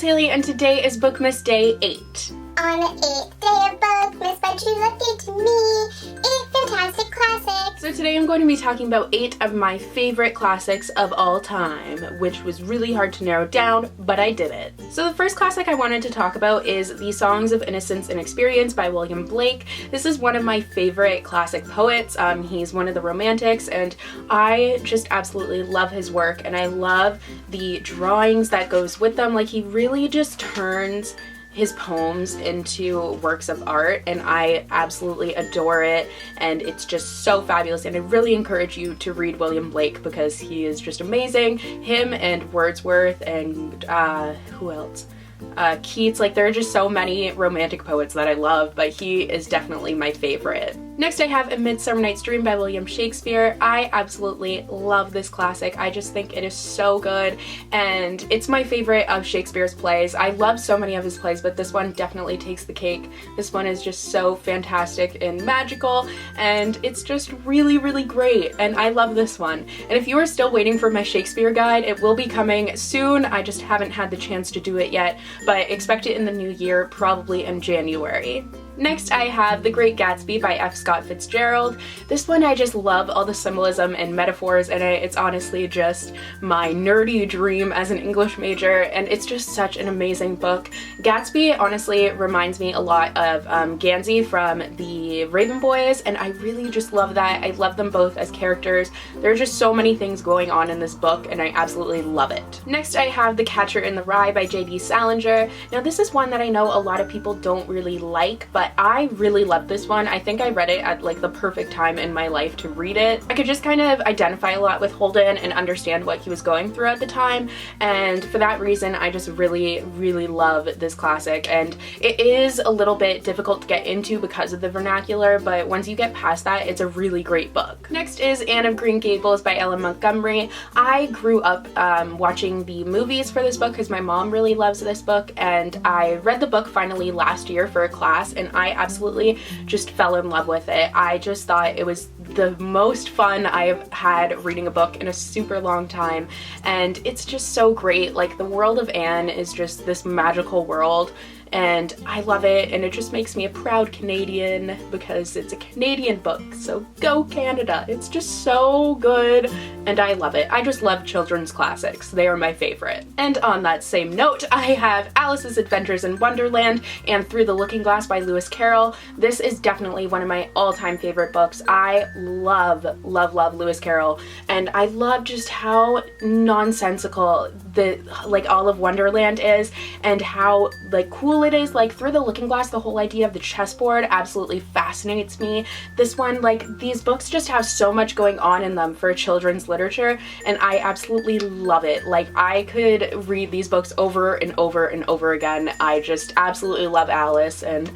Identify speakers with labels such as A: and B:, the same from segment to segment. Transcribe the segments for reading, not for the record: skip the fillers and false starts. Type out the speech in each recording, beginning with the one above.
A: it's Haley, and today is Bookmas Day 8.
B: On the 8th day of Bookmas, but you looked into me, 8 fantastic classics.
A: So today I'm going to be talking about 8 of my favorite classics of all time, which was really hard to narrow down, but I did it. So the first classic I wanted to talk about is The Songs of Innocence and Experience by William Blake. This is one of my favorite classic poets. He's one of the Romantics, and I just absolutely love his work, and I love the drawings that goes with them. Like, he really just turns his poems into works of art, and I absolutely adore it, and it's just so fabulous, and I really encourage you to read William Blake because he is just amazing. Him and Wordsworth and who else? Keats. Like, there are just so many romantic poets that I love, but he is definitely my favorite. Next I have A Midsummer Night's Dream by William Shakespeare. I absolutely love this classic. I just think it is so good, and it's my favorite of Shakespeare's plays. I love so many of his plays, but this one definitely takes the cake. This one is just so fantastic and magical, and it's just really, really great, and I love this one. And if you are still waiting for my Shakespeare guide, it will be coming soon. I just haven't had the chance to do it yet, but expect it in the new year, probably in January. Next I have The Great Gatsby by F. Scott Fitzgerald. This one I just love all the symbolism and metaphors in it. It's honestly just my nerdy dream as an English major, and it's just such an amazing book. Gatsby honestly reminds me a lot of Gansey from the Raven Boys, and I really just love that. I love them both as characters. There are just so many things going on in this book, and I absolutely love it. Next I have The Catcher in the Rye by Jd Salinger. Now this is one that I know a lot of people don't really like, but I really love this one. I think I read it at like the perfect time in my life to read it. I could just kind of identify a lot with Holden and understand what he was going through at the time, and for that reason I just really, really love this classic. And it is a little bit difficult to get into because of the vernacular, but once you get past that, it's a really great book. Next is Anne of Green Gables by Montgomery. I grew up watching the movies for this book because my mom really loves this book, and I read the book finally last year for a class, and I absolutely just fell in love with it. I just thought it was the most fun I've had reading a book in a super long time, and it's just so great. Like, the world of Anne is just this magical world, and I love it, and it just makes me a proud Canadian because it's a Canadian book, so go Canada. It's just so good, and I love it. I just love children's classics. They are my favorite. And on that same note, I have Alice's Adventures in Wonderland and Through the Looking Glass by Lewis Carroll. This is definitely one of my all-time favorite books. I love, love, love Lewis Carroll, and I love just how nonsensical all of Wonderland is, and how cool it is. Like, Through the Looking Glass, the whole idea of the chessboard absolutely fascinates me. This one, these books just have so much going on in them for children's literature, and I absolutely love it. Like, I could read these books over and over and over again. I just absolutely love Alice, and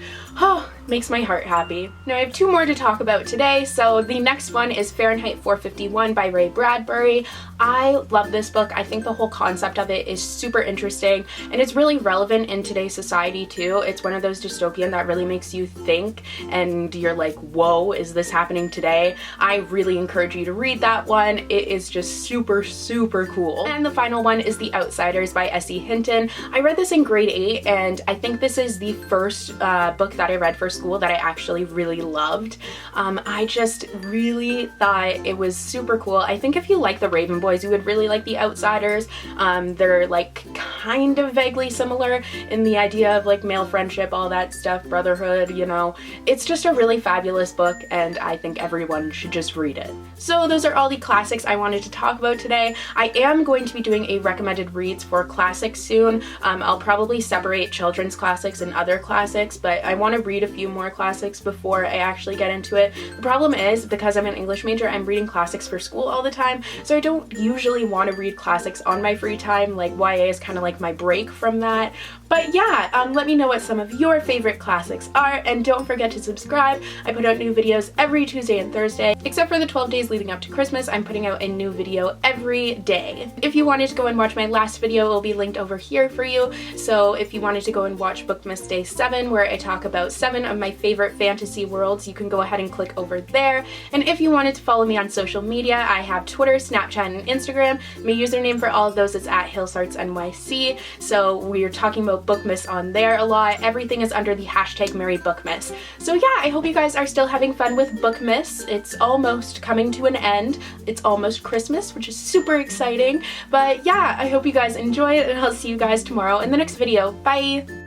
A: makes my heart happy. Now I have 2 more to talk about today. So the next one is Fahrenheit 451 by Ray Bradbury. I love this book. I think the whole concept of it is super interesting, and it's really relevant in today's society too. It's one of those dystopian that really makes you think, and you're like, whoa, is this happening today? I really encourage you to read that one. It is just super, super cool. And the final one is The Outsiders by Se Hinton. I read this in grade 8, and I think this is the first book that I read for school that I actually really loved. I just really thought it was super cool. I think if you like the Raven Boys, you would really like The Outsiders. They're kind of vaguely similar in the idea of male friendship, all that stuff, brotherhood, you know. It's just a really fabulous book, and I think everyone should just read it. So those are all the classics I wanted to talk about today. I am going to be doing a recommended reads for classics soon. I'll probably separate children's classics and other classics, but I want to read a few more classics before I actually get into it. The problem is, because I'm an English major, I'm reading classics for school all the time, so I don't usually want to read classics on my free time. YA is kind of my break from that. But yeah, let me know what some of your favorite classics are, and don't forget to subscribe. I put out new videos every Tuesday and Thursday. Except for the 12 days leading up to Christmas, I'm putting out a new video every day. If you wanted to go and watch my last video, it will be linked over here for you. So if you wanted to go and watch Bookmas Day 7, where I talk about 7 of my favorite fantasy worlds, you can go ahead and click over there. And if you wanted to follow me on social media, I have Twitter, Snapchat, and Instagram. My username for all of those is @HillsartsNYC. Gatsby, so we're talking about Bookmas on there a lot. Everything is under the hashtag Merry Bookmas. So yeah, I hope you guys are still having fun with Bookmas. It's almost coming to an end. It's almost Christmas, which is super exciting. But yeah, I hope you guys enjoy it, and I'll see you guys tomorrow in the next video. Bye!